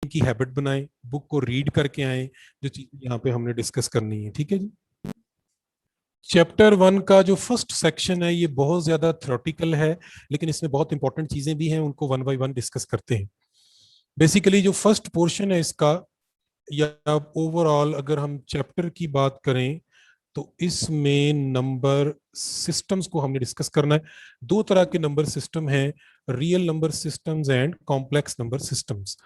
की हैबिट बनाएं, बुक को रीड करके आए, जो चीजें यहाँ पे हमने डिस्कस करनी है। ठीक है जी। चैप्टर 1 का जो फर्स्ट सेक्शन है ये बहुत ज्यादा थ्योरेटिकल है, लेकिन इसमें बहुत इंपॉर्टेंट चीजें भी हैं, उनको वन बाय वन डिस्कस करते हैं। बेसिकली जो फर्स्ट पोर्शन है इसका, या ओवरऑल अगर हम चैप्टर की बात करें तो इसमें नंबर सिस्टम्स को हमने डिस्कस करना है। दो तरह के नंबर सिस्टम हैं, real number systems and complex number systems.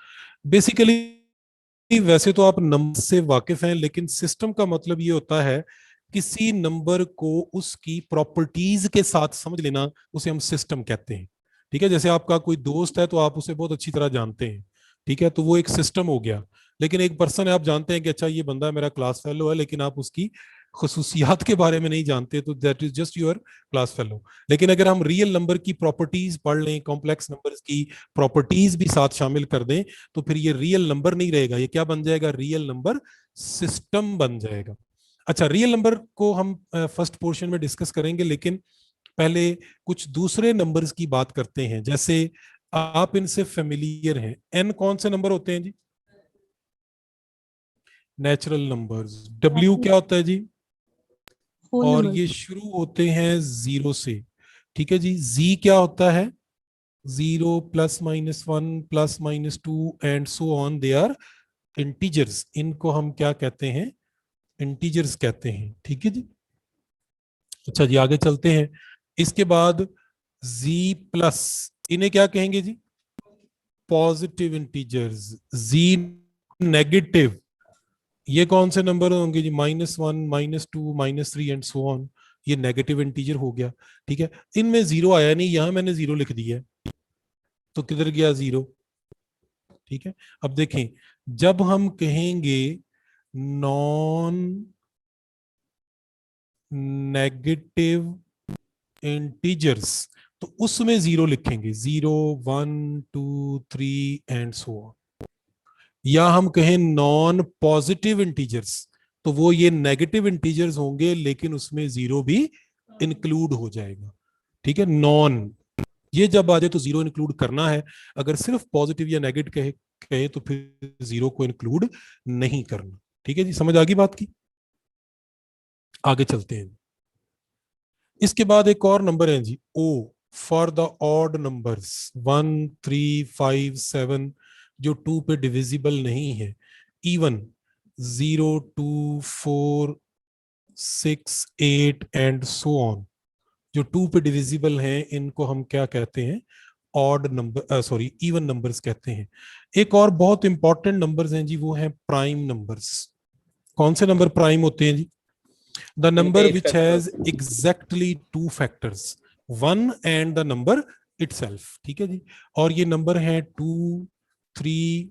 Basically वैसे तो आप नंबर से वाकिफ हैं, लेकिन सिस्टम का मतलब ये होता है किसी नंबर को उसकी प्रॉपर्टीज के साथ समझ लेना, उसे हम सिस्टम कहते हैं। ठीक है, जैसे आपका कोई दोस्त है तो आप उसे बहुत अच्छी तरह जानते हैं, ठीक है, तो वो एक सिस्टम हो गया। लेकिन एक पर्सन है, आप जानते हैं कि अच्छा ये बंदा मेरा क्लास फेलो है, लेकिन आप उसकी खसूसियात के बारे में नहीं जानते, तो that is just your class fellow. लेकिन अगर हम रियल नंबर की प्रॉपर्टीज पढ़ लें, कॉम्प्लेक्स नंबर्स की प्रॉपर्टीज भी साथ शामिल कर दें, तो फिर ये रियल नंबर नहीं रहेगा, ये क्या बन जाएगा, रियल नंबर सिस्टम बन जाएगा। अच्छा, रियल नंबर को हम फर्स्ट पोर्शन में डिस्कस करेंगे, लेकिन पहले कुछ दूसरे नंबर्स की बात करते हैं। जैसे आप इनसे फेमिलियर हैं, एन कौन से नंबर होते हैं जी, नेचुरल नंबर्स। डब्ल्यू क्या होता है जी, और ये शुरू होते हैं जीरो से। ठीक है जी। जी क्या होता है, zero plus minus one plus minus two and so on, they are integers. इनको हम क्या कहते हैं, इंटीजर्स कहते हैं। ठीक है जी। अच्छा जी, आगे चलते हैं। इसके बाद जी प्लस, इन्हें क्या कहेंगे जी, पॉजिटिव इंटीजर्स। जी नेगेटिव, ये कौन से नंबर होंगे जी, minus one minus two minus three and so on, ये नेगेटिव इंटीजर हो गया। ठीक है, इनमें जीरो आया नहीं, यहां मैंने जीरो लिख दिया है, तो किधर गया जीरो। ठीक है, अब देखें, जब हम कहेंगे नॉन नेगेटिव इंटीजर्स, तो उसमें जीरो लिखेंगे, zero one two three and so on. या हम कहें नॉन पॉजिटिव इंटीजर्स, तो वो ये नेगेटिव इंटीजर्स होंगे, लेकिन उसमें जीरो भी इंक्लूड हो जाएगा। ठीक है, नॉन, ये जब आ जाए तो जीरो इंक्लूड करना है। अगर सिर्फ पॉजिटिव या नेगेटिव कहे तो फिर जीरो को इंक्लूड नहीं करना। ठीक है जी, समझ आ गई बात की। आगे चलते हैं। इसके बाद एक और नंबर है जी, O for the odd numbers, 1 3 5 7, जो 2 पे डिविजिबल नहीं है। इवन 0 2 4 6 8 एंड सो ऑन, जो 2 पे डिविजिबल हैं, इनको हम क्या कहते हैं, odd number, sorry even numbers कहते हैं। एक और बहुत इंपॉर्टेंट नंबर्स हैं जी, वो हैं प्राइम नंबर्स। कौन से नंबर प्राइम होते हैं जी, the number which has exactly two factors, one and the number itself। ठीक है जी, और ये नंबर है 2 3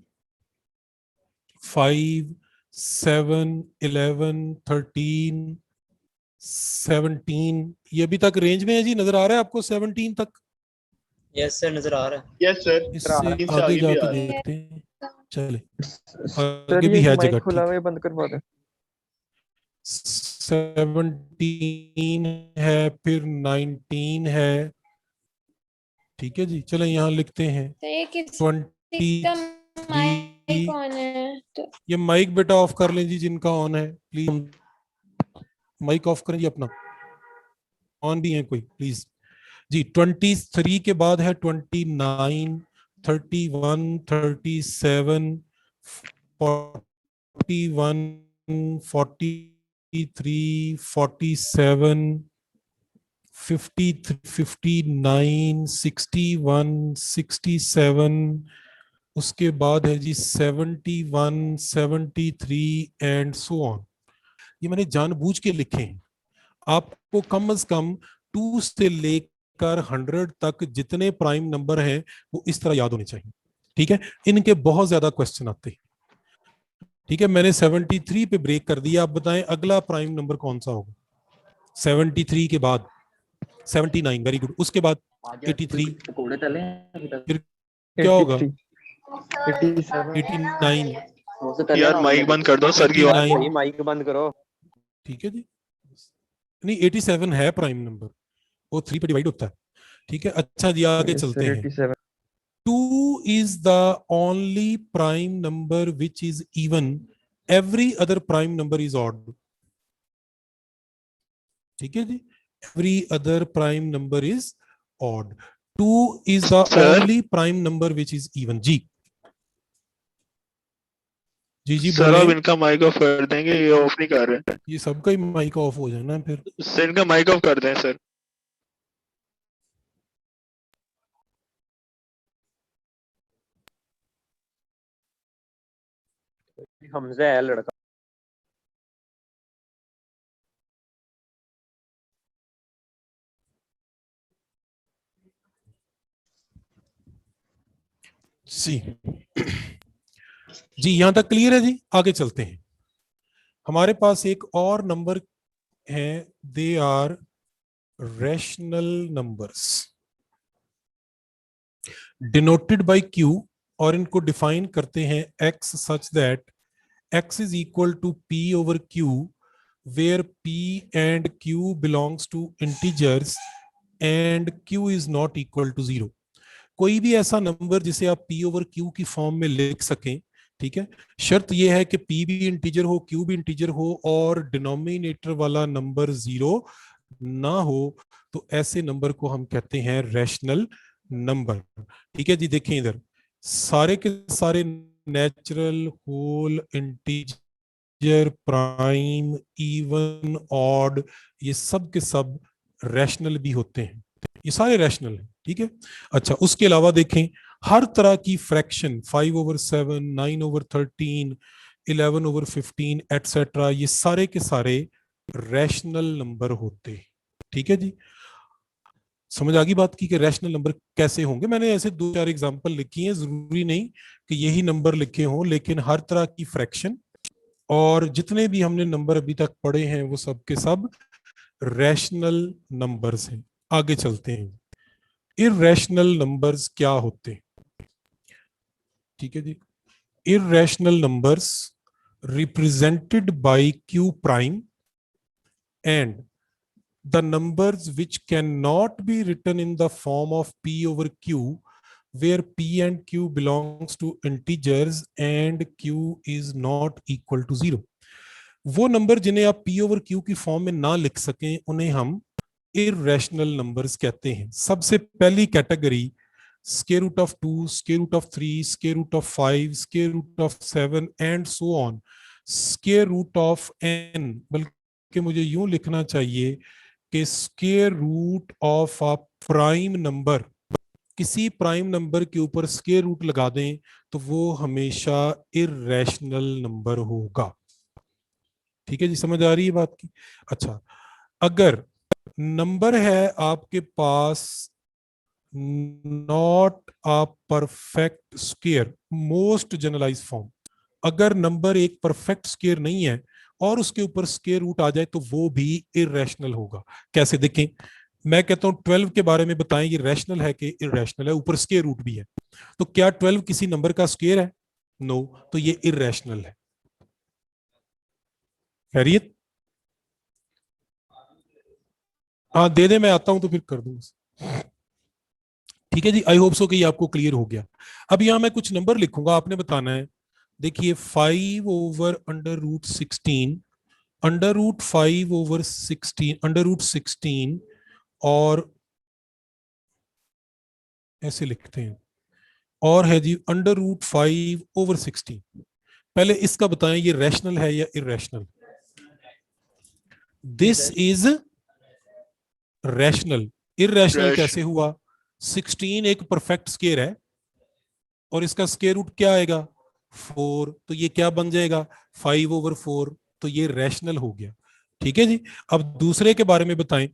5 7 11 13 17। ये अभी तक रेंज में है जी, नजर आ रहा है आपको 17 तक? यस सर, नजर आ रहा है। यस सर, इससे आगे जाके देखते हैं, चले सर आगे भी ये है माइक जगह। खुला हुआ है, बंद करवा दे। 17 है, फिर 19 है। ठीक है जी, चलो यहाँ लिखते हैं तो ये किस 23। कौन है तो ये माइक बेटा ऑफ कर लें जी, जिनका ऑन है प्लीज माइक ऑफ करें जी अपना। ऑन भी है कोई प्लीज जी। 23 के बाद है 29, 31, 37, 41, 43, 47, 53, 59, 61, 67। उसके बाद है जी 71, 73 एंड सो ऑन। ये मैंने जानबूझ के लिखे हैं, आपको कम से कम 2 से लेकर 100 तक जितने प्राइम नंबर हैं वो इस तरह याद होने चाहिए। ठीक है, इनके बहुत ज्यादा क्वेश्चन आते हैं। ठीक है, मैंने 73 पे ब्रेक कर दिया, आप बताएं अगला प्राइम नंबर कौन सा होगा 73 के बाद? 79, वेरी गुड। उसके बाद 83, फिर क्या होगा 89, यार माइक बंद कर दो सर की आवाज। 89, माइक बंद करो। ठीक है जी, नहीं 87 है प्राइम नंबर, वो 3 पे डिवाइड होता है। ठीक है, अच्छा जी आगे चलते हैं। 2 is the only prime number which is even. Every other prime number is odd. ठीक है जी, every other prime number is odd. 2 is the Sir? only prime number which is even. जी जी जी सर आप बोले। इनका माइक ऑफ कर देंगे, ये ऑफ नहीं कर रहे। ये सबका ही माइक ऑफ हो जाना है फिर। सर इनका माइक ऑफ कर दें सर। हमजा है लड़का। जी जी यहां तक क्लियर है जी, आगे चलते हैं। हमारे पास एक और नंबर है, they are rational numbers denoted by Q, और इनको डिफाइन करते हैं x such that x is equal to p over q, where p and q belongs to integers and q is not equal to 0। कोई भी ऐसा number जिसे आप p over q की फॉर्म में लिख सकें, ठीक है, शर्त यह है कि p भी इंटीजर हो, q भी इंटीजर हो और डिनोमिनेटर वाला नंबर 0 ना हो, तो ऐसे नंबर को हम कहते हैं रैशनल नंबर। ठीक है जी, देखें इधर सारे के सारे natural, whole, integer, prime, even, odd, ये सब के सब रैशनल भी होते हैं, ये सारे रैशनल हैं। ठीक है, अच्छा उसके अलावा देखें हर तरह की फ्रैक्शन 5/7, 9/13, 11/15 एटसेट्रा, ये सारे के सारे रैशनल नंबर होते हैं। ठीक है जी, समझ आ गई बात की कि रैशनल नंबर कैसे होंगे। मैंने ऐसे 2-4 एग्जांपल लिखी हैं, जरूरी नहीं कि यही नंबर लिखे हों, लेकिन हर तरह की फ्रैक्शन और जितने भी हमने नंबर अभी तक पढ़े हैं वो सब के सब रैशनल नंबर्स हैं। आगे चलते हैं, इररेशनल नंबर्स क्या होते हैं। ठीक है जी, irrational numbers represented by q prime and the numbers which cannot be written in the form of p over q, where p and q belongs to integers and q is not equal to 0। वो number जिन्हें आप p over q की form में ना लिख सकें उन्हें हम इररेशनल नंबर्स कहते हैं। सबसे पहली category square root of 2, square root of 3, square root of 5, square root of 7 and so on, square root of n, बल्कि मुझे यूं लिखना चाहिए कि square root of a prime number, किसी प्राइम नंबर के ऊपर स्क्वायर रूट लगा दें तो वो हमेशा इररेशनल नंबर होगा। ठीक है जी, समझ आ रही है बात की। अच्छा, अगर नंबर है आपके पास not a perfect square, most generalised form, अगर नंबर एक परफेक्ट स्क्वायर नहीं है और उसके ऊपर स्क्वायर रूट आ जाए तो वो भी इररेशनल होगा। कैसे, देखें मैं कहता हूं 12 के बारे में बताएं, ये रैशनल है कि इररेशनल है, ऊपर स्क्वायर रूट भी है, तो क्या 12 किसी नंबर का स्क्वायर है? नो, तो ये इररेशनल है। खैरियत? हाँ दे दे, मैं आता हूं तो फिर कर दूंगा। ठीक है जी, आई होप सो कि ये आपको क्लियर हो गया। अब यहां मैं कुछ नंबर लिखूंगा, आपने बताना है। देखिए 5/√16, √5/16, √16, और ऐसे लिखते हैं, और है जी √5/16। पहले इसका बताएं ये रैशनल है या irrational? This is rational. Irrational कैसे हुआ? 16 एक परफेक्ट स्क्वायर है और इसका स्क्वायर रूट क्या आएगा? 4, तो ये क्या बन जाएगा? 5/4, तो ये रैशनल हो गया। ठीक है जी, अब दूसरे के बारे में बताएं।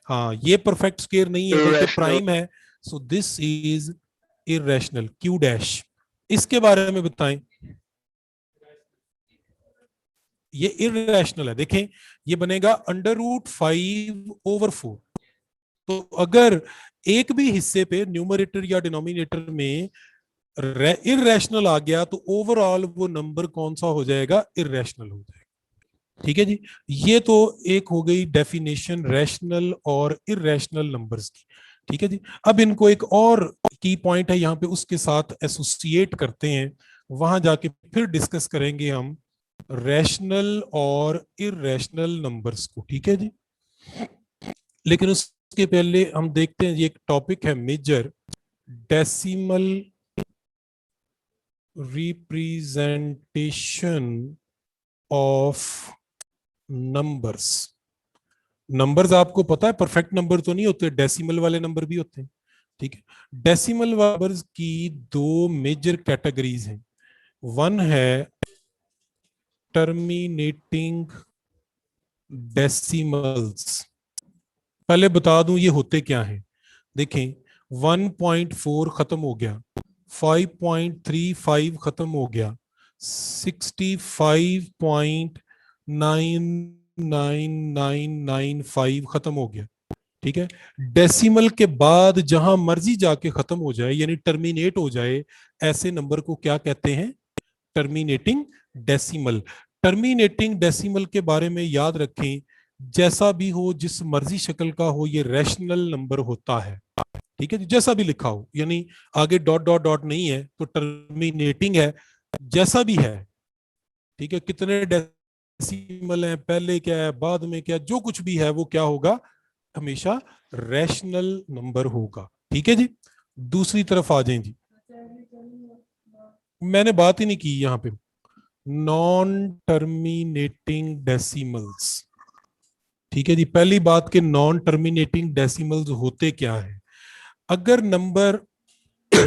हाँ, ये परफेक्ट स्क्वायर नहीं है बल्कि प्राइम है, so this is irrational, q dash. इसके बारे में बताएं, ये इररेशनल है। देखें ये बनेगा √5/4। तो अगर एक भी हिस्से पे न्यूमरेटर या डिनोमिनेटर में इररेशनल आ गया तो ओवरऑल वो नंबर कौन सा हो जाएगा? इररेशनल हो जाएगा। ठीक है जी, ये तो एक हो गई डेफिनेशन रैशनल और इररेशनल नंबर्स की। ठीक है जी। अब इनको एक और की पॉइंट है यहाँ पे, उसके साथ एसोसिएट करते हैं, वहां जाके फिर डिस्कस करेंगे हम रैशनल और इररेशनल नंबर्स को। ठीक है जी। लेकिन उसके पहले हम देखते हैं, ये एक टॉपिक है major, decimal representation of numbers. Numbers आपको पता है परफेक्ट नंबर तो नहीं होते, डेसिमल वाले नंबर भी होते हैं। ठीक है। डेसिमल नंबर्स की दो मेजर कैटेगरीज हैं। वन है टर्मिनेटिंग डेसिमल्स। पहले बता दूं ये होते क्या हैं। देखें, 1.4 खत्म हो गया, 5.35 खत्म हो गया, 65.99995 खत्म हो गया। ठीक है। डेसिमल के बाद जहां मर्जी जाके खत्म हो जाए, यानी टर्मिनेट हो जाए, ऐसे नंबर को क्या कहते हैं? Terminating decimal. टर्मिनेटिंग डेसिमल के बारे में याद रखें, जैसा भी हो, जिस मर्जी शक्ल का हो, ये रैशनल नंबर होता है। ठीक है, जैसा भी लिखा हो, यानी आगे डॉट डॉट डॉट नहीं है तो टर्मिनेटिंग है, जैसा भी है। ठीक है, कितने डेसिमल हैं, पहले क्या है, बाद में क्या, जो कुछ भी है वो क्या होगा? हमेशा रैशनल नंबर होगा। ठीक है जी। दूसरी तरफ आ जाएं जी, मैंने बात ही नहीं की यहां पे, नॉन टर्मिनेटिंग डेसिमल्स। ठीक है जी। पहली बात के नॉन टर्मिनेटिंग डेसिमल्स होते क्या है? अगर नंबर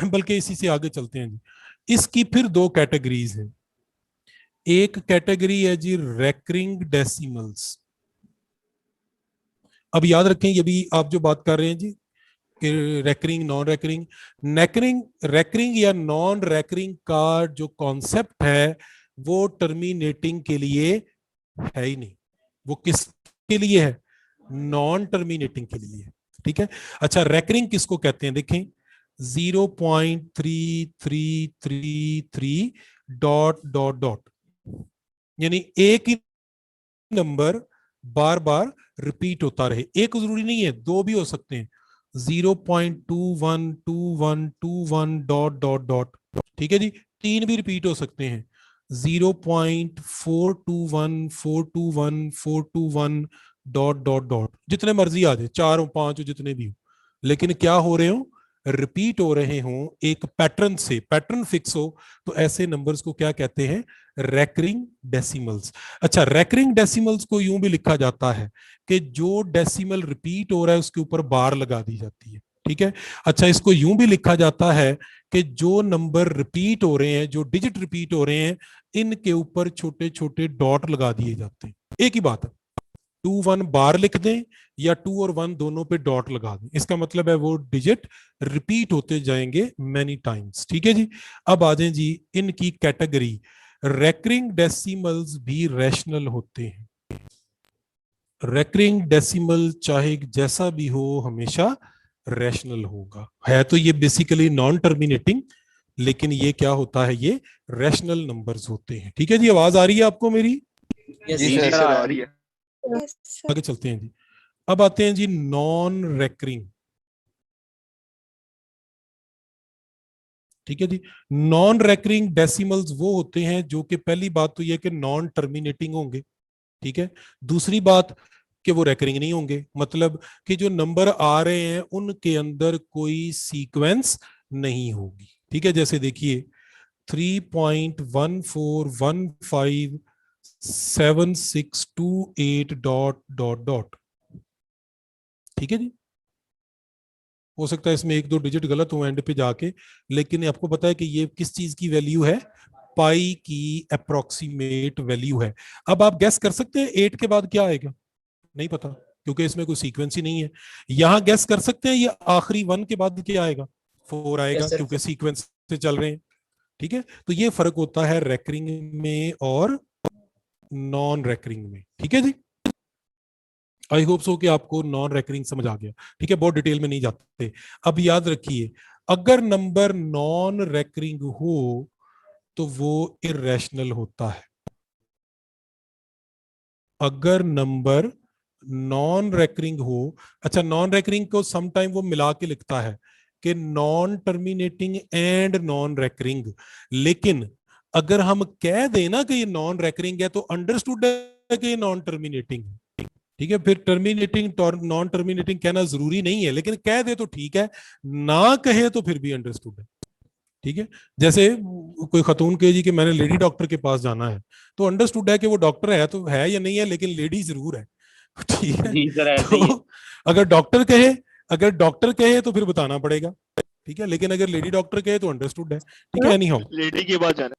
बल्कि इसी से आगे चलते हैं जी, इसकी फिर दो कैटेगरीज हैं। एक कैटेगरी है जी रेकरिंग डेसिमल्स। अब याद रखें, ये भी आप जो बात कर रहे हैं जी, रेकरिंग नॉन रेकरिंग, नेकरिंग रेकरिंग या नॉन रेकरिंग का जो कॉन्सेप्ट है वो टर्मिनेटिंग के लिए है ही नहीं। वो किसके लिए है? नॉन टर्मिनेटिंग के लिए। ठीक है। अच्छा, रेकरिंग किसको कहते हैं? देखें, 0.3333 डॉट डॉट डॉट, यानी एक ही नंबर बार बार रिपीट होता रहे। एक जरूरी नहीं है, दो भी हो सकते हैं, 0.212121 डॉट डॉट डॉट। ठीक है जी। तीन भी रिपीट हो सकते हैं, 0.421421 डॉट डॉट डॉट, जितने मर्जी आ जाए, चार हो, पांच हो, जितने भी हो, लेकिन क्या हो रहे हो? रिपीट हो रहे हो एक पैटर्न से, पैटर्न फिक्स हो, तो ऐसे नंबर्स को क्या कहते हैं? Recurring decimals. अच्छा, रेकरिंग डेसिमल्स को यूं भी लिखा जाता है कि जो डेसिमल रिपीट हो रहा है उसके ऊपर बार लगा दी जाती है। ठीक है। अच्छा, इसको यूं भी लिखा जाता है कि जो नंबर रिपीट हो रहे हैं, जो डिजिट रिपीट हो रहे हैं, इनके ऊपर छोटे छोटे डॉट लगा दिए जाते हैं। एक ही बात है, 2 1 बार लिख दें या 2 और 1 दोनों पे डॉट लगा दें, इसका मतलब है वो डिजिट रिपीट होते जाएंगे मैनी टाइम्स। ठीक है जी। अब आ जाएं जी इनकी कैटेगरी। रेकरिंग डेसिमल्स भी रैशनल होते हैं। रेकरिंग डेसिमल चाहे जैसा भी हो हमेशा रैशनल होगा। है तो ये बेसिकली नॉन टर्मिनेटिंग, लेकिन ये क्या होता है? ये रैशनल नंबर्स होते हैं। ठीक है जी। आवाज आ रही है आपको मेरी? यस जी सर। जी सर, आ रही है। आगे चलते हैं जी। अब आते हैं जी नॉन रेकरिंग। ठीक है जी। नॉन रेकरिंग डेसिमल्स वो होते हैं जो कि, पहली बात तो यह कि नॉन टर्मिनेटिंग होंगे। ठीक है। दूसरी बात कि वो रेकरिंग नहीं होंगे, मतलब कि जो नंबर आ रहे हैं उनके अंदर कोई सीक्वेंस नहीं होगी। ठीक है। जैसे देखिए 3.1415768 डॉट डॉट डॉट। ठीक है जी। हो सकता है इसमें एक दो डिजिट गलत हो एंड पे जाके, लेकिन आपको पता है कि ये किस चीज की वैल्यू है? पाई की अप्रोक्सीमेट वैल्यू है। अब आप गैस कर सकते हैं 8 के बाद क्या आएगा? नहीं पता, क्योंकि इसमें कोई सीक्वेंस ही नहीं है। यहां गैस कर सकते हैं ये आखिरी 1 के बाद क्या आएगा? 4 आएगा, यस सर। क्योंकि सीक्वेंस से चल रहे हैं। ठीक है। तो ये फर्क होता है रेकरिंग में और नॉन रेकरिंग में। ठीक है जी। आई होप सो कि आपको नॉन रेकरिंग समझ आ गया। ठीक है, बहुत डिटेल में नहीं जाते। अब याद रखिए, अगर नंबर नॉन रेकरिंग हो तो वो इरेशनल होता है। अगर नंबर नॉन रेकरिंग हो, अच्छा नॉन रेकरिंग को समटाइम वो मिला के लिखता है कि non terminating and non recurring, लेकिन अगर हम कह दें ना कि ये नॉन रेकरिंग है तो अंडरस्टूड है कि ये नॉन टर्मिनेटिंग है, ठीक है। फिर टर्मिनेटिंग नॉन टर्मिनेटिंग कहना जरूरी नहीं है, लेकिन कह दे तो ठीक है, ना कहे तो फिर भी अंडरस्टूड है, ठीक है। जैसे कोई खतून कहे जी कि मैंने लेडी डॉक्टर के पास जाना है, तो अंडरस्टूड है कि वो डॉक्टर है तो है या नहीं है, लेकिन लेडी जरूर है, ठीक है। जी सर ऐसे ही है। तो अगर डॉक्टर कहे, अगर डॉक्टर कहे तो फिर बताना पड़ेगा, ठीक है, लेकिन अगर लेडी डॉक्टर कहे तो अंडरस्टूड है, ठीक है। एनी हाउ, लेडी के बाद जाना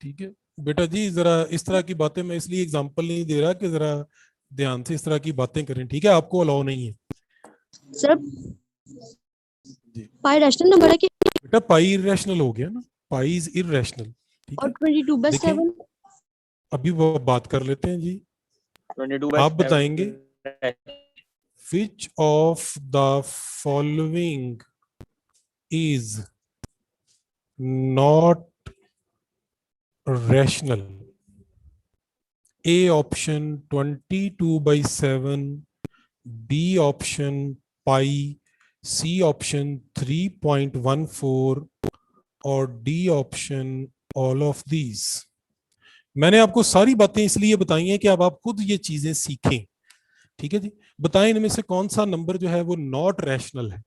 ठीक है बेटा जी, जरा इस तरह की बातें मैं इसलिए एग्जांपल नहीं दे रहा कि जरा ध्यान से इस तरह की बातें करें, ठीक है, आपको अलाउ नहीं है सर जी। पाई रैशनल नंबर है कि बेटा पाई इरेशनल हो गया ना, पाई इज इरेशनल, ठीक और है। 22/7 अभी वो बात कर लेते हैं जी। 22/7 आप बताएंगे which of the following is not rational? A option 22/7, B option pi, C option 3.14 और D option all of these। मैंने आपको सारी बातें इसलिए बताई हैं कि अब आप खुद ये चीजें सीखें, ठीक है जी। बताएं इनमें से कौन सा नंबर जो है वो नॉट रैशनल है?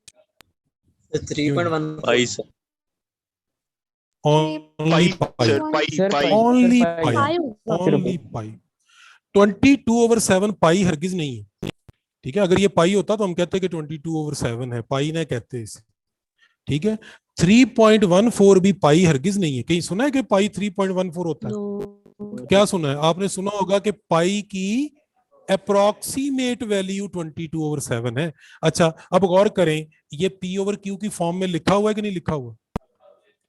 3.1 22 only pi, sir pi sir pi only pi pi, होगा। ओनली पाई। 22/7 पाई हरगिज नहीं है, ठीक है। अगर ये पाई होता तो हम कहते कि 22/7 है, पाई ना कहते इसे, ठीक है। 3.14 भी पाई हरगिज नहीं है। कहीं सुना है कि पाई 3.14 होता है? नो क्या सुना है आपने? सुना होगा कि पाई की अप्रोक्सीमेट वैल्यू 22/7 है। अच्छा अब गौर करें, ये पी ओवर क्यू की फॉर्म में लिखा हुआ है कि नहीं लिखा हुआ?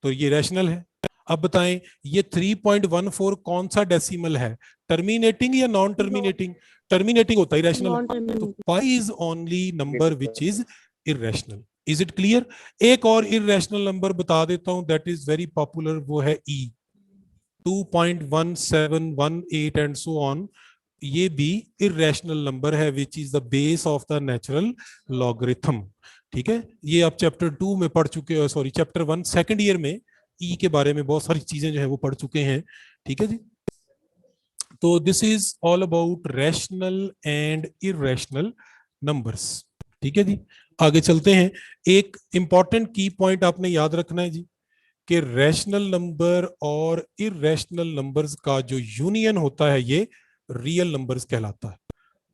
तो ये रैशनल है। अब बताएं ये 3.14 कौन सा डेसिमल है, टर्मिनेटिंग या नॉन टर्मिनेटिंग? टर्मिनेटिंग होता ही रैशनल नॉन है, तो terminating pi is only number which is irrational. Is it clear? एक और इरेशनल नंबर बता देता हूं, दैट इज वेरी पॉपुलर, वो है ई 2.1718 एंड सो ऑन। ये भी इरेशनल नंबर है which is the base of the natural logarithm, ठीक है। ये आप चैप्टर 2 में पढ़ चुके हो, सॉरी चैप्टर 1 सेकंड ईयर में ई के बारे में बहुत सारी चीजें जो है वो पढ़ चुके हैं, ठीक है जी। तो this is all about rational and irrational numbers, ठीक है जी। आगे चलते हैं। एक इंपॉर्टेंट की पॉइंट आपने याद रखना है जी कि रैशनल नंबर और इरेशनल नंबर्स का जो यूनियन होता है ये रियल नंबर्स कहलाता है,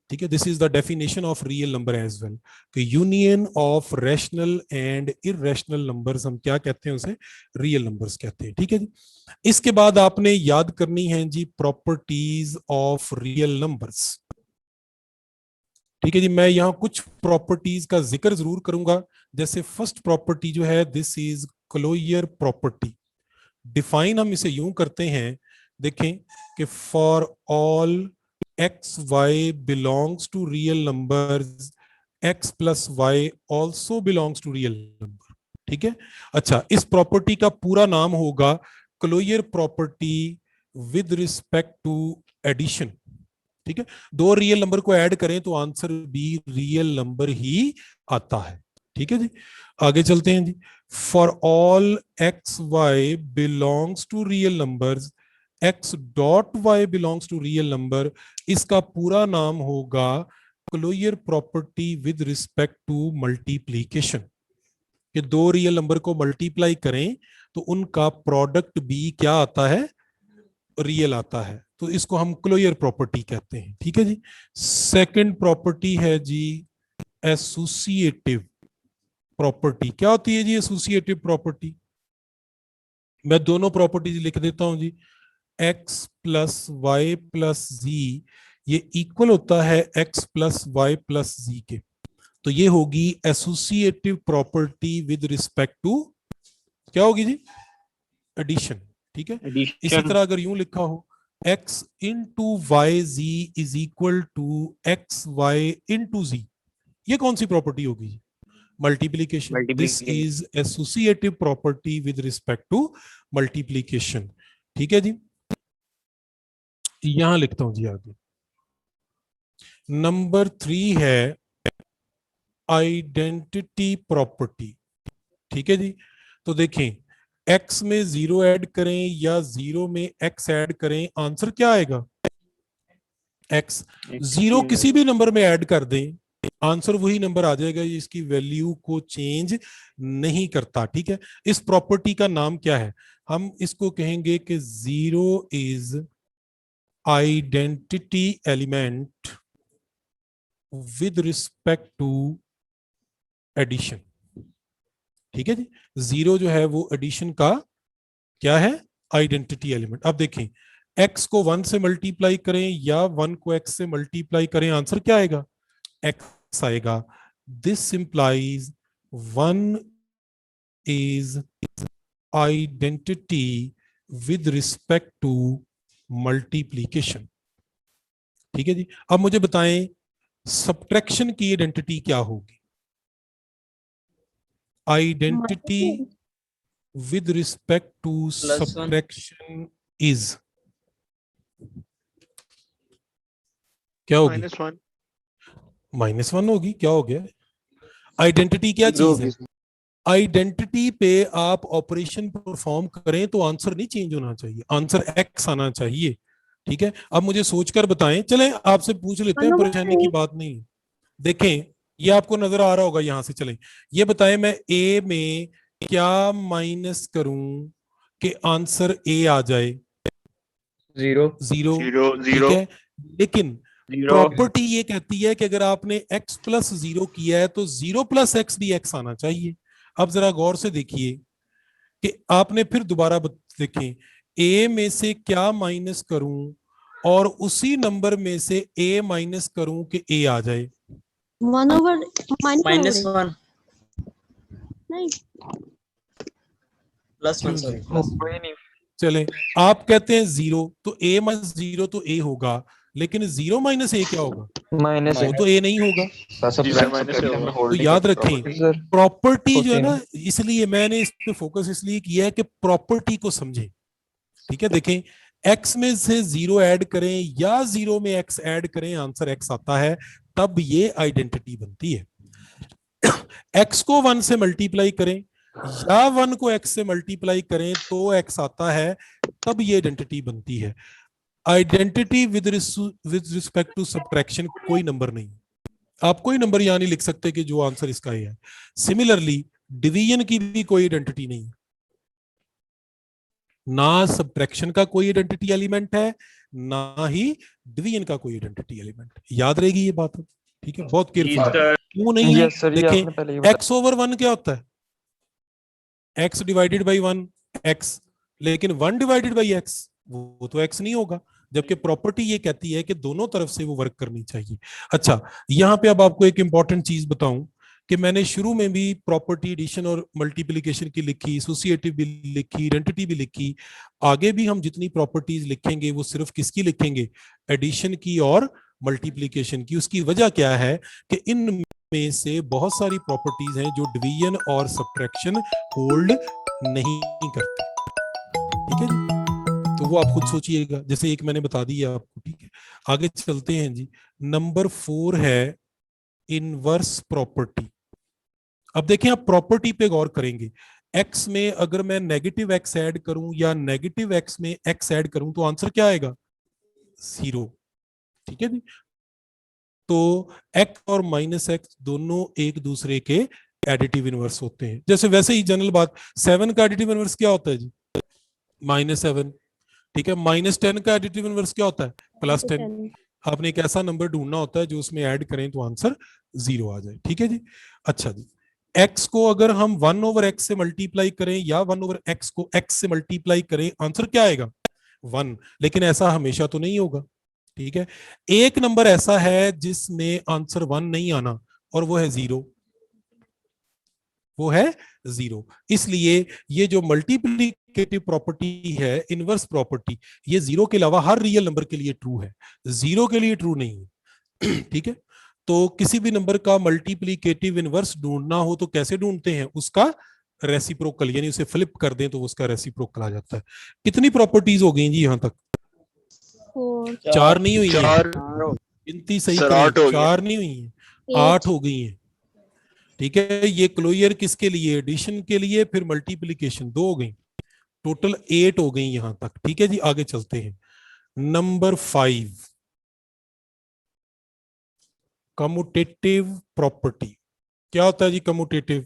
ठीक है। This is the definition of real number as well, कि union of rational and irrational numbers हम क्या कहते हैं, उसे रियल नंबर्स कहते हैं, ठीक है जी। इसके बाद आपने याद करनी है जी प्रॉपर्टीज ऑफ रियल नंबर्स, ठीक है जी। मैं यहां कुछ प्रॉपर्टीज का जिक्र जरूर करूंगा। जैसे फर्स्ट प्रॉपर्टी जो है, this is closure property. Define हम इसे यूं करते हैं, देखें कि for all X Y belongs to real numbers, X plus Y also belongs to real number, ठीक है। अच्छा इस प्रॉपर्टी का पूरा नाम होगा closure property with respect to addition, ठीक है। दो रियल नंबर को ऐड करें तो आंसर भी रियल नंबर ही आता है, ठीक है जी। आगे चलते हैं जी। For all X Y belongs to real numbers, X dot Y belongs to real number, इसका पूरा नाम होगा closure property with respect to multiplication, कि दो रियल नंबर को मल्टीप्लाई करें तो उनका प्रोडक्ट भी क्या आता है, रियल आता है, तो इसको हम क्लोजर प्रॉपर्टी कहते हैं, ठीक है जी। सेकंड प्रॉपर्टी है जी एसोसिएटिव प्रॉपर्टी। क्या होती है जी एसोसिएटिव प्रॉपर्टी? मैं दोनों प्रॉपर्टीज लिख देता हूं जी। X plus Y plus Z ये इक्वल होता है X plus Y plus Z के, तो ये होगी associative property with respect to, क्या होगी जी, एडिशन, ठीक है। इसी एडिशन तरह अगर यूं लिखा हो x into Y Z is equal to X Y into Z, ये कौन सी प्रॉपर्टी होगी? Multiplication. This multiplication is associative property with respect to multiplication, ठीक है जी। यहां लिखता हूं जी आगे, नंबर 3 है आइडेंटिटी प्रॉपर्टी। ठीक है जी, तो देखें x में 0 ऐड करें या 0 में x ऐड करें, आंसर क्या आएगा? x। 0 किसी भी नंबर में ऐड कर दें, आंसर वही नंबर आ जाएगा, इसकी वैल्यू को चेंज नहीं करता। ठीक है, इस प्रॉपर्टी का नाम क्या है? हम इसको कहेंगे कि 0 is identity element with respect to addition. ठीक है जी, 0 जो है वो एडिशन का क्या है? Identity element. अब देखें x को 1 से मल्टीप्लाई करें या 1 को x से मल्टीप्लाई करें, आंसर क्या आएगा? x आएगा। This implies 1 is identity with respect to multiplication. ठीक है जी, अब मुझे बताएं सब्ट्रैक्शन की आइडेंटिटी क्या होगी? Identity with respect to +1 subtraction is क्या होगी? -1 -1 होगी। क्या हो गया? आइडेंटिटी क्या चीज है? आइडेंटिटी पे आप ऑपरेशन परफॉर्म करें तो आंसर नहीं चेंज होना चाहिए, आंसर x आना चाहिए। ठीक है, अब मुझे सोचकर बताएं, चलें आपसे पूछ लेते हैं, परेशानी की बात नहीं। देखें ये आपको नजर आ रहा होगा यहां से, चलें ये बताएं मैं a में क्या माइनस करूं कि आंसर ए आ जाए? 0 0। 0 ठीक 0 है, लेकिन 0 प्रॉपर्टी ये कहती है कि अगर आपने x प्लस 0 किया है तो 0 प्लस x भी x आना चाहिए। अब जरा गौर से देखिए कि आपने फिर दोबारा देखें, a में से क्या माइनस करूं और उसी नंबर में से a माइनस करूं कि a आ जाए? 1/, -1 नहीं +1 सॉरी चले आप कहते हैं 0 तो a माइनस 0 तो a होगा, लेकिन 0 माइनस a क्या होगा? माइनस वो तो a नहीं होगा। तो याद रखें प्रॉपर्टी जो है ना, इसलिए मैंने इस पे फोकस इसलिए किया है कि प्रॉपर्टी को समझें। ठीक है, देखें x में से 0 ऐड करें या 0 में x ऐड करें, आंसर x आता है, तब ये आइडेंटिटी बनती है। x को 1 से मल्टीप्लाई करें या 1 को x से मल्टीप्लाई करें तो x आता है, तब ये आइडेंटिटी बनती है। Identity with respect to subtraction कोई नंबर नहीं, आप कोई नंबर यहां नहीं लिख सकते कि जो आंसर इसका है। सिमिलरली डिवीजन की भी कोई आइडेंटिटी नहीं, ना सब्ट्रैक्शन का कोई आइडेंटिटी एलिमेंट है, ना ही डिवीजन का कोई आइडेंटिटी एलिमेंट। याद रहेगी ये बात? ठीक है, बहुत केयरफुल। क्यों नहीं है? देखें x ओवर 1 क्या होता है? x डिवाइडेड बाई 1 x, लेकिन 1 डिवाइडेड बाई x वो तो x नहीं होगा, जबकि प्रॉपर्टी ये कहती है कि दोनों तरफ से वो वर्क करनी चाहिए। अच्छा, यहां पे अब आपको एक इंपॉर्टेंट चीज बताऊं कि मैंने शुरू में भी प्रॉपर्टी एडिशन और मल्टीप्लिकेशन की लिखी, एसोसिएटिव भी लिखी, आइडेंटिटी भी लिखी। आगे भी हम जितनी प्रॉपर्टीज लिखेंगे वो सिर्फ किसकी लिखेंगे? एडिशन की और मल्टीप्लिकेशन की। उसकी वजह क्या है कि इन में से बहुत सारी प्रॉपर्टीज हैं जो डिवीजन और सब्ट्रैक्शन होल्ड नहीं करती। ठीक है जी, तो वो आप खुद सोचिएगा, जैसे एक मैंने बता दिया आपको। ठीक है, आगे चलते हैं जी। नंबर 4 है इनवर्स प्रॉपर्टी। अब देखें आप प्रॉपर्टी पे गौर करेंगे, x में अगर मैं नेगेटिव x ऐड करूं या नेगेटिव x में x ऐड करूं तो आंसर क्या आएगा? 0। ठीक है जी, तो x और माइनस x दोनों एक दूसरे के एडिटिव इनवर्स होते हैं। जैसे वैसे ही जनरल बात, 7 का एडिटिव इनवर्स क्या होता है जी? -7। ठीक है, -10 का एडिटिव इनवर्स क्या होता है? +10। आपने एक ऐसा नंबर ढूंढना होता है जो उसमें ऐड करें तो आंसर 0 आ जाए। ठीक है जी, अच्छा जी, x को अगर हम 1 ओवर x से मल्टीप्लाई करें या 1 ओवर x को x से मल्टीप्लाई करें, आंसर क्या आएगा? 1। लेकिन ऐसा हमेशा तो नहीं होगा। ठीक है, एक नंबर ऐसा है जिसमें आंसर 1 नहीं आना, और वो है 0। वो है 0। इसलिए ये जो मल्टीप्लिकेटिव प्रॉपर्टी है, इनवर्स प्रॉपर्टी, ये 0 के अलावा हर रियल नंबर के लिए ट्रू है, 0 के लिए ट्रू नहीं है। ठीक है, तो किसी भी नंबर का मल्टीप्लिकेटिव इनवर्स ढूंढना हो तो कैसे ढूंढते हैं? उसका रेसिप्रोकल, यानी उसे फ्लिप कर दें तो उसका रेसिप्रोकल आ जाता है। कितनी प्रॉपर्टीज हो गई जी यहां तक? 4 4 नहीं हुई है? गिनती सही सर, करें, 8 हो गया। 4 नहीं हुई है, 8 8 हो गई है। ठीक है, ये क्लोजर किसके लिए, एडिशन के लिए, फिर मल्टीप्लीकेशन, 2 हो गई, टोटल 8 हो गई यहां तक। ठीक है जी, आगे चलते हैं। Number 5, commutative property. क्या होता है जी कम्यूटेटिव?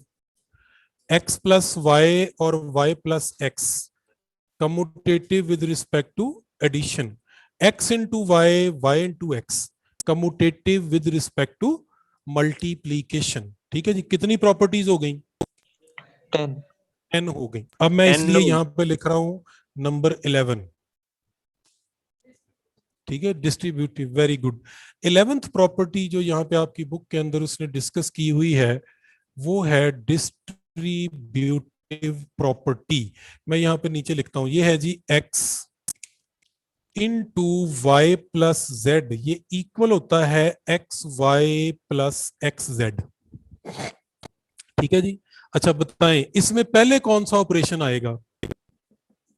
x प्लस वाई और y plus X commutative with respect to addition, x into Y, Y into X commutative with respect to multiplication. ठीक है जी, कितनी प्रॉपर्टीज हो गई? 10 10 हो गई। अब मैं 10 इसलिए हो यहां पे लिख रहा हूं नंबर 11। ठीक है, distributive, very good. 11th property जो यहाँ पे आपकी बुक के अंदर उसने डिस्कस की हुई है वो है डिस्ट्रीब्यूटिव प्रॉपर्टी। मैं यहाँ पे नीचे लिखता हूं, ये है जी x into Y plus Z, ये इक्वल होता है X Y plus X Z. ठीक है जी। अच्छा बताएं, इसमें पहले कौन सा ऑपरेशन आएगा?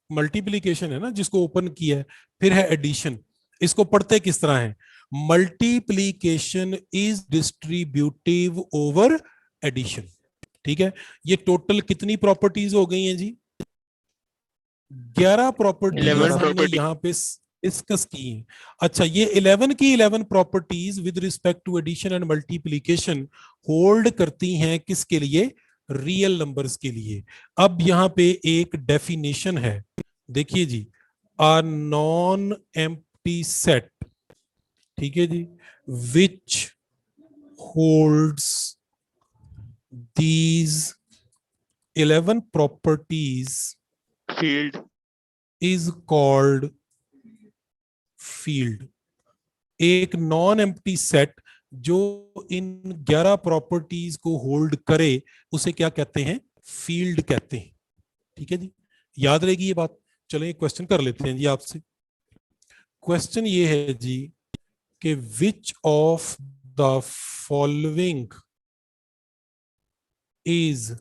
मल्टीप्लीकेशन है ना जिसको ओपन किया है, फिर है एडिशन। इसको पढ़ते किस तरह है? Multiplication is distributive over addition. ठीक है, ये टोटल कितनी प्रॉपर्टीज हो गई हैं जी? 11 प्रॉपर्टीज 11 हमने प्रॉपर्टी। यहाँ पे डिस्कस की हैं। अच्छा, ये 11 की 11 properties with respect to addition and multiplication hold करती हैं किसके लिए? रियल नंबर्स के लिए। अब यहाँ पे एक डेफिनेशन है, देखिए जी, a नॉन एम्प्टी सेट, ठीक है जी, which holds these 11 properties field is called field। एक नॉन एम्प्टी सेट जो इन 11 प्रॉपर्टीज को होल्ड करे उसे क्या कहते हैं? फील्ड कहते हैं। ठीक है जी, याद रहेगी ये बात। चलो एक क्वेश्चन कर लेते हैं जी आपसे। क्वेश्चन ये है जी कि which of the following is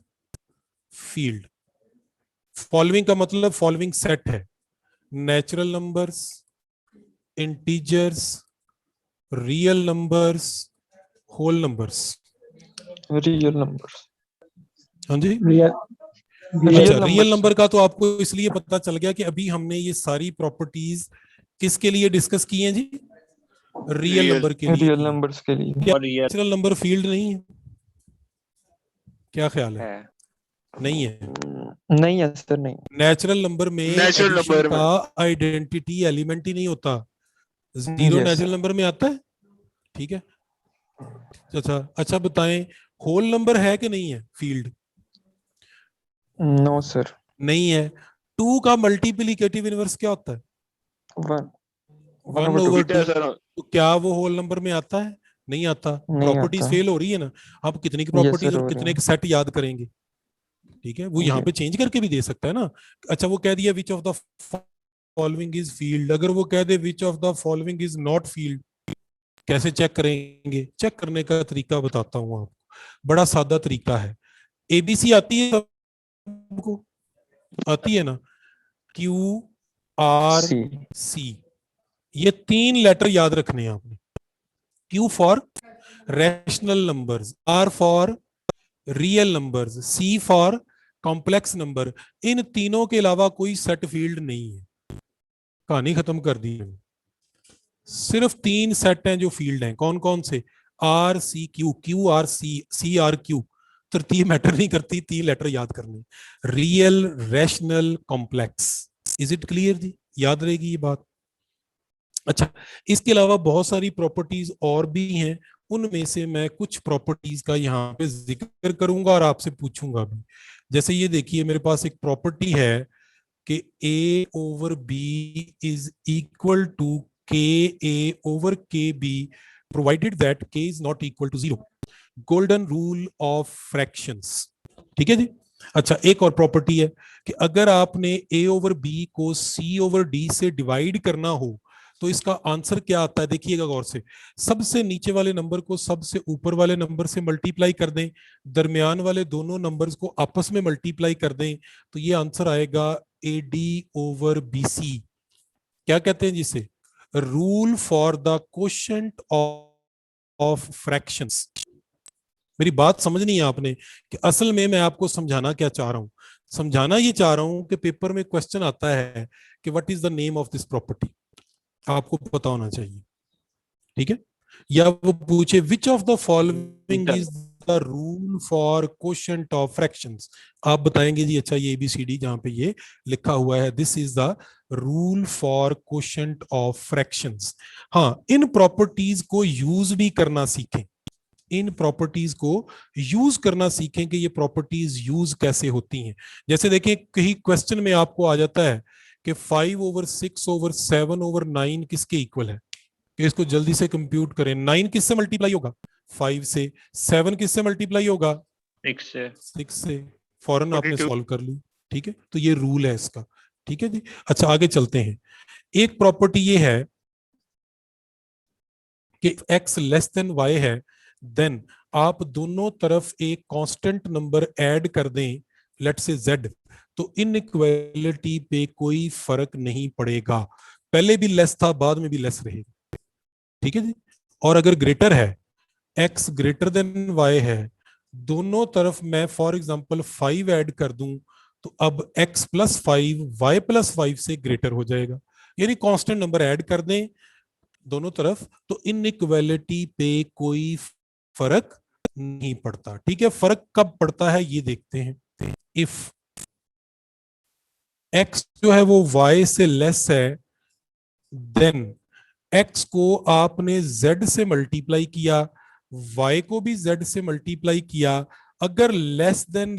field. Following का मतलब फॉलोइंग सेट है, natural numbers, integers, real numbers, whole numbers. Real numbers. हाँ जी, रियल अच्छा, रियल numbers। नंबर का तो आपको इसलिए पता चल गया कि अभी हमने ये सारी प्रॉपर्टीज किसके लिए डिस्कस की हैं जी? Real Real। नंबर के लिए रियल की हैं। नंबर्स के लिए क्या और रियल नेचुरल नंबर फील्ड नहीं है? क्या ख्याल है? है। नहीं है। नहीं है सर, नहीं। नेचुरल नंबर में नेचुरल एडिशन नंबर में का आइडेंटिटी एलिमेंट ही नहीं होता, जीरो Yes, नेचुरल नंबर में आता है। ठीक है, अच्छा बताएं, होल नंबर है कि नहीं है फील्ड? No sir. नहीं है। 2 का मल्टीप्लिकेटिव इनवर्स क्या होता है? 1 1 ओवर बेटा 2। सर, तो क्या वो होल नंबर में आता है? नहीं आता। नहीं प्रॉपर्टीज आता। फेल हो रही है ना। आप कितनी की Yes प्रॉपर्टीज सर, और हो रहे कितने हैं। के सेट याद करेंगे? ठीक है, वो यहाँ जी। पे चेंज करके भी दे सकता है ना। अच्छा, वो कह दिया which of the following is field, अगर वो कह दे which of the following is not field, कैसे चेक करेंगे? चेक करने का तरीका बताता हूँ आपको, बड़ा सादा तरीका है। एबीसी आती है सबको? आती है ना, क्यू आर सी। सी, ये 3 लेटर याद रखने हैं आपने। Q for rational numbers, R for real numbers, C for complex number. इन तीनों के अलावा कोई सेट फील्ड नहीं है। कहानी खत्म कर दी। सिर्फ 3 सेट हैं जो फील्ड हैं। कौन कौन से? R C Q, Q R C, C R Q. तरतीब मैटर नहीं करती, 3 लेटर याद करने, real, rational, complex. Is it clear जी? याद रहेगी ये बात। अच्छा, इसके अलावा बहुत सारी प्रॉपर्टीज और भी हैं, उनमें से मैं कुछ प्रॉपर्टीज का यहाँ पे जिक्र करूंगा और आपसे पूछूंगा भी। जैसे ये देखिए, मेरे पास एक प्रॉपर्टी है कि a over b is equal to K A over K B provided that k is not equal to 0। Golden rule of fractions. ठीक है जी। अच्छा, एक और प्रॉपर्टी है कि अगर आपने a ओवर b को c ओवर d से डिवाइड करना हो तो इसका आंसर क्या आता है? देखिएगा गौर से, सबसे नीचे वाले नंबर को सबसे ऊपर वाले नंबर से मल्टीप्लाई कर दें, दरमियान वाले दोनों नंबर्स को आपस में मल्टीप्लाई कर दें, तो ये आंसर आएगा AD ओवर BC। क्या कहते हैं जिसे? Rule for the quotient of fractions. मेरी बात समझनी है आपने कि असल में मैं आपको समझाना क्या चाह रहा हूं। समझाना ये चाह रहा हूं कि पेपर में क्वेश्चन आता है कि what is the name of this property, आपको पता होना चाहिए, ठीक है। या वो पूछे विच of the following is the rule for quotient of fractions, आप बताएंगे जी अच्छा ये ABCD जहां पे ये लिखा हुआ है this is the rule for quotient of fractions. हाँ, इन प्रॉपर्टीज को यूज भी करना सीखें, इन प्रॉपर्टीज को यूज करना सीखें कि ये प्रॉपर्टीज यूज कैसे होती हैं। जैसे देखिए कहीं क्वेश्चन में आपको आ जाता है कि 5/6/7/9 किसके इक्वल है, कि इसको जल्दी से कंप्यूट करें। 9 किससे मल्टीप्लाई होगा, 5 से। 7 किससे मल्टीप्लाई होगा, 6 से। फौरन आपने 42। सॉल्व कर ली, ठीक है। तो ये रूल है इसका, ठीक है जी। अच्छा आगे चलते हैं। एक प्रॉपर्टी ये है कि x लेस देन y है, देन आप दोनों तरफ एक कांस्टेंट नंबर ऐड कर दें, लेट्स से z, तो इनइक्वालिटी पे कोई फर्क नहीं पड़ेगा। पहले भी लेस था, बाद में भी लेस रहेगा, ठीक है जी। और अगर ग्रेटर है, x ग्रेटर देन y है, दोनों तरफ मैं फॉर एग्जांपल 5 ऐड कर दूं तो अब x + 5 y + 5 से ग्रेटर हो जाएगा। यानी कांस्टेंट नंबर ऐड कर दें दोनों तरफ तो इनइक्वालिटी पे कोई फर्क नहीं पड़ता, ठीक है। फर्क कब पड़ता है ये देखते हैं। इफ x जो है वो y से लेस है, देन x को आपने z से मल्टीप्लाई किया, y को भी z से मल्टीप्लाई किया। अगर लेस देन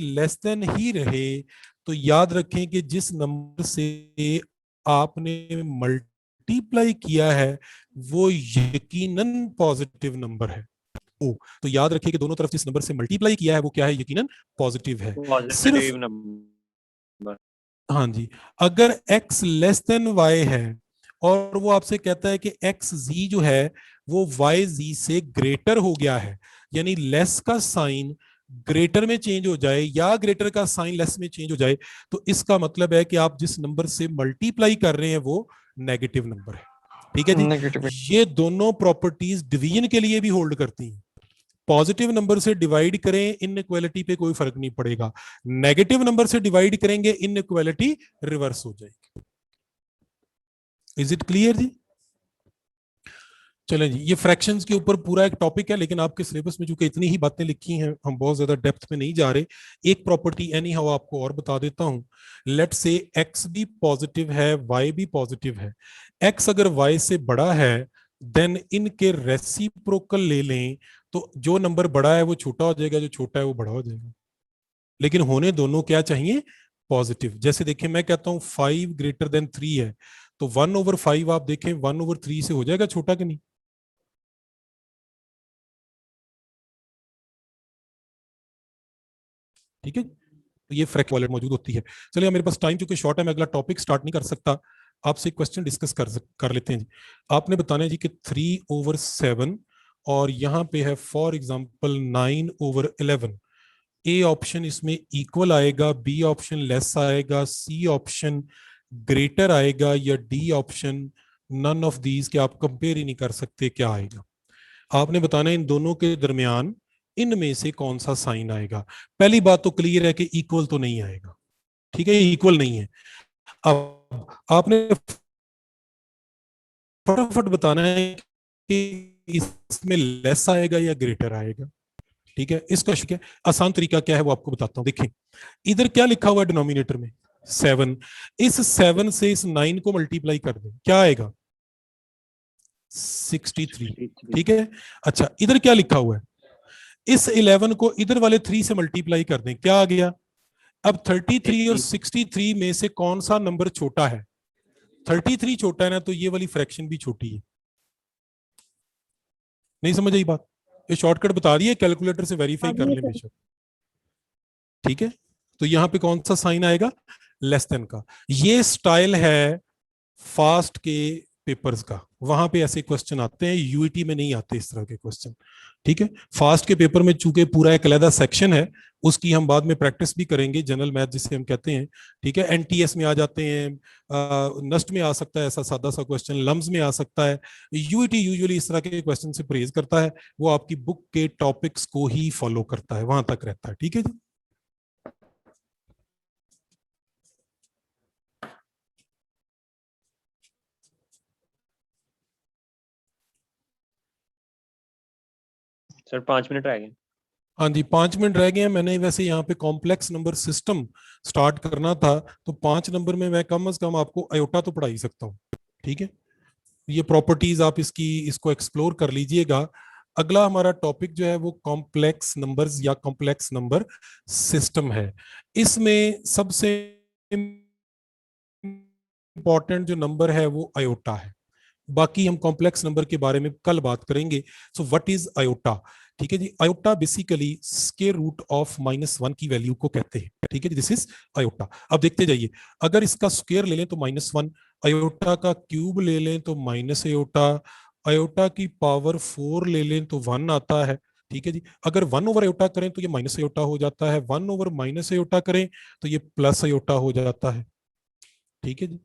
ही रहे तो याद रखें कि जिस नंबर से आपने मल्टीप्लाई किया है वो यकीनन पॉजिटिव नंबर है। ओ, तो याद रखिए कि दोनों तरफ जिस नंबर से मल्टीप्लाई किया है वो क्या है, यकीनन पॉजिटिव है। सिर्फ नंबर। हाँ जी, अगर x लेस देन y है और वो आपसे कहता है कि xz जो है वो yz से ग्रेटर हो गया है, यानी लेस का साइन ग्रेटर में चेंज हो जाए या ग्रेटर का साइन लेस में चेंज हो जाए, तो इसका मतलब है कि आप जिस नंबर से मल्टीप्लाई कर रहे हैं वो नेगेटिव नंबर है, ठीक है जी। नेगेटिव। ये दोनों प्रॉपर्टीज डिवीजन के लिए भी होल्ड करती हैं। पॉजिटिव नंबर से डिवाइड करें इनइक्वालिटी पे कोई फर्क नहीं पड़ेगा, नेगेटिव नंबर से डिवाइड करेंगे इनइक्वालिटी रिवर्स हो जाएगी। इज इट क्लियर जी? चलें जी, ये फ्रैक्शंस के ऊपर पूरा एक टॉपिक है, लेकिन आपके सिलेबस में चूंकि इतनी ही बातें लिखी हैं हम बहुत ज्यादा डेप्थ में नहीं जा रहे। एक प्रॉपर्टी एनी हाउ आपको और बता देता हूं। लेट्स से x भी पॉजिटिव है, y भी पॉजिटिव है। x अगर y से बड़ा है देन इनके रेसिप्रोकल ले लें तो जो नंबर बड़ा है वो छोटा हो जाएगा, जो छोटा है वो बड़ा हो जाएगा, लेकिन होने दोनों क्या चाहिए, पॉजिटिव। जैसे देखिए मैं कहता हूं 5 ग्रेटर देन 3 है, तो 1/5 आप देखें 1/3 से हो जाएगा छोटा कि नहीं? ठीक है, तो ये फ्रैक्शन वॉलेट मौजूद होती है। चलिए मेरे पास टाइम चूंकि शॉर्ट है, मैं अगला टॉपिक स्टार्ट नहीं कर सकता, आपसे क्वेश्चन डिस्कस कर लेते हैं जी। आपने बताना है जी कि 3/7 और यहाँ पे है फॉर एग्जांपल 9/11। ए ऑप्शन इसमें इक्वल आएगा, बी ऑप्शन लेस आएगा, सी ऑप्शन ग्रेटर आएगा, या D option none of these के आप कंपेयर ही नहीं कर सकते क्या आएगा। आपने बताना है इन दोनों के दरमियान इनमें से कौन सा साइन आएगा। पहली बात तो क्लियर है कि इक्वल तो नहीं आएगा, ठीक है, ये इक्वल नहीं है। अब आपने फटाफट बताना है कि इसमें लेस आएगा या ग्रेटर आएगा, ठीक है। इसका ठीक है आसान तरीका क्या है वो आपको बताता हूं। देखें इधर क्या लिखा हुआ है डिनोमिनेटर में 7, इस 7 से इस 9 को मल्टीप्लाई कर दें, क्या आएगा 63, ठीक है। अच्छा इधर क्या लिखा हुआ है, इस 11 को इधर वाले 3 से मल्टीप्लाई कर दें, क्या आ गया। अब 33 और 63 में से कौन सा नंबर छोटा है, 33 छोटा है ना, तो ये वाली फ्रैक्शन भी छोटी है। नहीं समझ आई बात? ये शॉर्टकट बता रही है, कैलकुलेटर से वेरीफाई कर ले बेशक, ठीक है। तो यहां पे कौन सा साइन आएगा, लेस देन का। ये स्टाइल है फास्ट के पेपर्स का, वहां पे ऐसे क्वेश्चन आते हैं, यूईटी में नहीं आते इस तरह के क्वेश्चन। ठीक है, फास्ट के पेपर में चूंकि पूरा एक अलग सेक्शन है, उसकी हम बाद में प्रैक्टिस भी करेंगे, जनरल मैथ जिसे हम कहते हैं। ठीक है, एनटीएस में आ जाते हैं, नस्ट में आ सकता है ऐसा सादा सा क्वेश्चन, लम्स में आ सकता है। यूईटी यूजुअली इस तरह के क्वेश्चन से परहेज करता है, वो आपकी बुक के टॉपिक्स को ही फॉलो करता है, वहां तक रहता है। ठीक है जी। सर 5 मिनट रह गए। हाँ जी, 5 मिनट रह गए हैं। मैंने वैसे यहाँ पे कॉम्प्लेक्स नंबर सिस्टम स्टार्ट करना था, तो 5 नंबर में मैं कम से कम आपको अयोटा तो पढ़ा ही सकता हूँ। ठीक है, ये प्रॉपर्टीज आप इसको एक्सप्लोर कर लीजिएगा। अगला हमारा टॉपिक जो है वो कॉम्प्लेक्स नंबर्स या कॉम्प्लेक्स नंबर सिस्टम है। इसमें सबसे इंपॉर्टेंट जो नंबर है वो अयोटा है। बाकी हम कॉम्प्लेक्स नंबर के बारे में कल बात करेंगे। So what is iota? ठीक है जी, iota basically square root of -1 की वैल्यू को कहते हैं। ठीक है जी, दिस इज अयोटा। अब देखते जाइए, अगर इसका स्क्वायर ले लें तो -1, अयोटा का क्यूब ले लें तो माइनस अयोटा, अयोटा की पावर 4 ले लें तो 1 आता है। ठीक है जी, अगर 1 ओवर अयोटा करें तो ये माइनस अयोटा हो जाता है, 1 ओवर माइनस अयोटा करें तो ये प्लस अयोटा हो जाता है। ठीक है जी,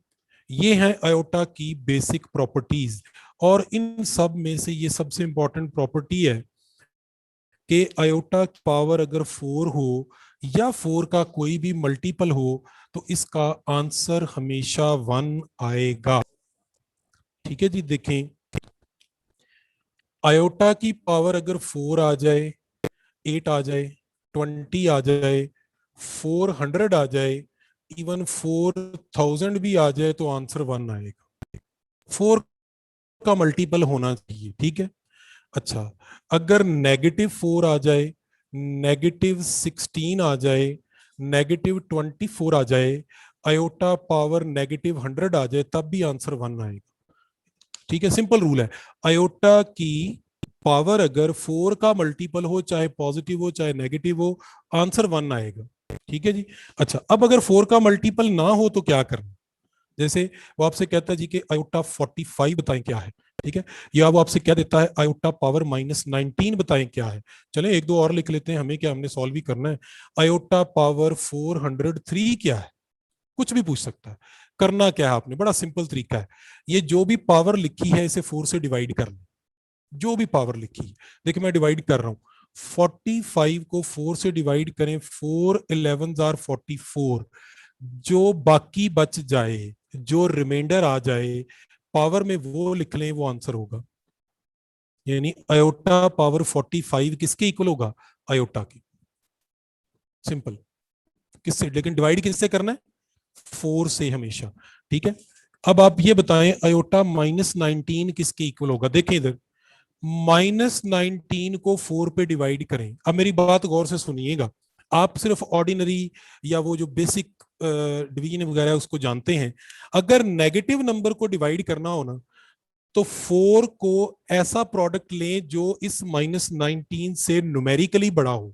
ये है अयोटा की बेसिक प्रॉपर्टीज। और इन सब में से ये सबसे इंपॉर्टेंट प्रॉपर्टी है कि अयोटा की पावर अगर 4 हो या 4 का कोई भी मल्टीपल हो तो इसका आंसर हमेशा 1 आएगा। ठीक है जी, देखें, अयोटा की पावर अगर 4 आ जाए, 8 आ जाए, 20 आ जाए, 400 आ जाए, इवन 4000 भी आ जाए तो आंसर 1 आएगा। 4 का मल्टीपल होना चाहिए। ठीक है, अच्छा, अगर -4 आ जाए, -16 आ जाए, -24 आ जाए, अयोटा पावर -100 आ जाए, तब भी आंसर 1 आएगा। ठीक है, सिंपल रूल है। अयोटा की पावर अगर 4 का मल्टीपल हो, चाहे पॉजिटिव हो चाहे नेगेटिव हो, आंसर 1 आएगा। ठीक है जी। अच्छा, अब अगर 4 का मल्टीपल ना हो तो क्या करना? जैसे वो आपसे कहता है जी कि आयोटा 45 बताएं क्या है। ठीक है, या वो आपसे क्या देता है, आयोटा पावर -19 बताएं क्या है। चलें एक दो और लिख लेते हैं, हमें क्या, हमने सॉल्व ही करना है। आयोटा पावर 403 क्या है, कुछ भी पूछ सकता है। करना क्या है आपने, बड़ा सिंपल तरीका है। ये जो भी पावर लिखी है इसे 4 से डिवाइड कर लें, जो भी पावर लिखी है। देखिए मैं डिवाइड कर रहा हूं, 45 को 4 से डिवाइड करें, 4 11 आर 44, जो बाकी बच जाए, जो रिमाइंडर आ जाए पावर में, वो लिख लें, वो आंसर होगा। यानी अयोटा पावर 45 किसके इक्वल होगा? अयोटा की। सिंपल। किससे, लेकिन डिवाइड किससे करना है? 4 से हमेशा। ठीक है, अब आप ये बताएं अयोटा -19 किसके इक्वल होगा? देखें इधर, -19 को 4 पे डिवाइड करें। अब मेरी बात गौर से सुनिएगा, आप सिर्फ ऑर्डिनरी या वो जो बेसिक डिवीजन वगैरह उसको जानते हैं। अगर नेगेटिव नंबर को डिवाइड करना हो ना, तो 4 को ऐसा प्रोडक्ट लें जो इस -19 से न्यूमेरिकली बड़ा हो।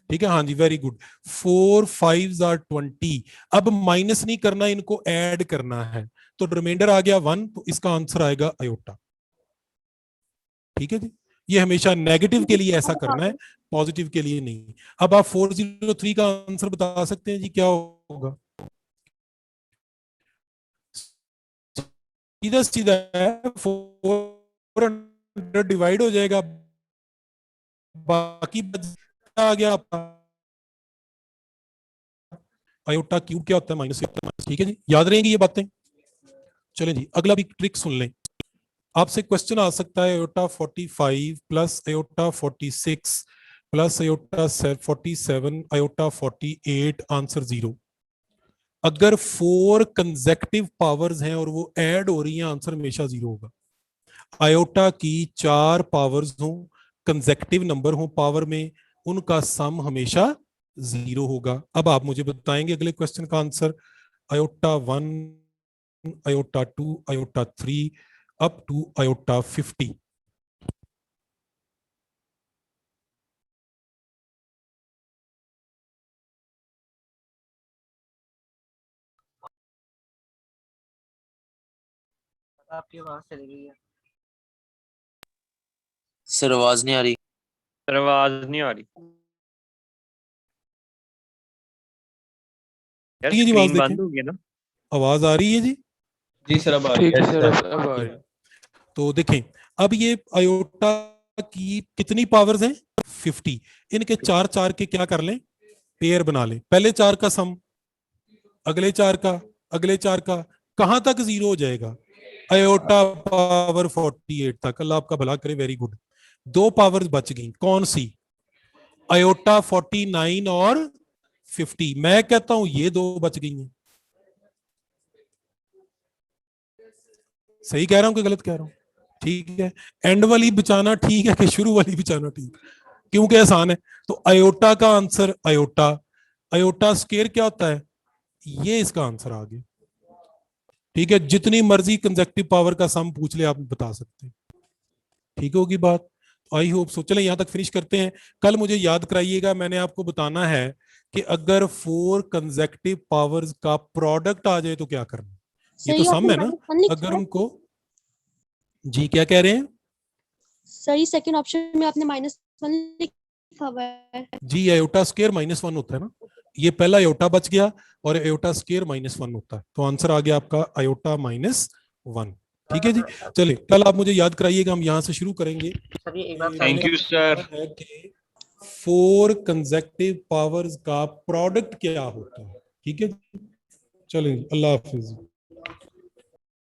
ठीक है, हाँ जी, वेरी गुड। 4 5 आर 20। अब माइनस नहीं करना, इनको ऐड करना है, तो रिमाइंडर आ गया 1, तो इसका आंसर आएगा अयोटा। ठीक है जी, ये हमेशा नेगेटिव के लिए ऐसा करना है, पॉजिटिव के लिए नहीं। अब आप 403 का आंसर बता सकते हैं जी, क्या होगा? सीधा सीधा है, 400 डिवाइड हो जाएगा, बाकी आ गया आपका अयोटा क्यूब क्या होता है, -। ठीक है जी, याद रहेंगी ये बातें। चलें जी, अगला भी ट्रिक सुन लें। आपसे क्वेश्चन आ सकता है, iota 45 plus iota 46 plus iota 47 iota 48 answer 0। अगर 4 कंसेक्टिव पावर्स हैं और वो ऐड हो रही हैं, आंसर हमेशा 0 होगा। अयोटा की 4 पावर्स हों, कंसेक्टिव नंबर हो पावर में, उनका सम हमेशा 0 होगा। अब आप मुझे बताएंगे अगले क्वेश्चन का answer. Iota 1, iota 2, iota 3 up to iota 50। आपकी आवाज चली गई है। सर आवाज नहीं आ रही। सर आवाज नहीं आ रही यार, ये जी आवाज स्क्रीन देखें। बंद हो गई ना। आवाज आ रही है जी? जी सर अब आ रही ठीक है है सर अब आ रही है। तो देखें, अब ये आयोटा की कितनी पावर्स हैं? 50। इनके चार चार के क्या कर लें? पेयर बना लें। पहले चार का सम, अगले चार का, अगले चार का, कहां तक 0 हो जाएगा? आयोटा पावर 48 तक। अल्लाह आपका भला करे, वेरी गुड। 2 पावर्स बच गई, कौन सी? आयोटा 49 और 50। मैं कहता हूं ये 2 बच गई हैं। सही कह रहा हूं कि गलत कह रहा हूं? ठीक है। एंड वाली बचाना ठीक है कि शुरू वाली बचाना ठीक? क्योंकि आसान है। तो आयोटा का आंसर, आयोटा, आयोटा स्क्वायर क्या होता है? ये इसका आंसर आ गया। ठीक है, जितनी मर्जी कंसेक्टिव पावर का सम पूछ ले आप बता सकते हैं। ठीक होगी बात? I hope so. चलें यहां तक फिनिश करते हैं। कल मुझे याद कराइएगा, मैंने आपको बताना है कि अगर 4 कंसेक्टिव पावर्स का प्रोडक्ट आ जाए तो क्या करना। ये तो सम है ना। अगर उनको, जी क्या कह रहे हैं? सही सेकंड ऑप्शन में आपने -1 लिखा हुआ है। जी आयोटा स्क्वायर -1 होता है ना। ये पहला आयोटा बच गया और आयोटा स्क्वायर -1 होता है, तो आंसर आ गया आपका आयोटा -1। ठीक है जी। चलिए कल आप मुझे याद कराइएगा, हम यहां से शुरू करेंगे। Thank you sir. 4 consecutive powers का प्रोडक्ट क्या होता है। ठीक है, चलिए अल्लाह हाफिज।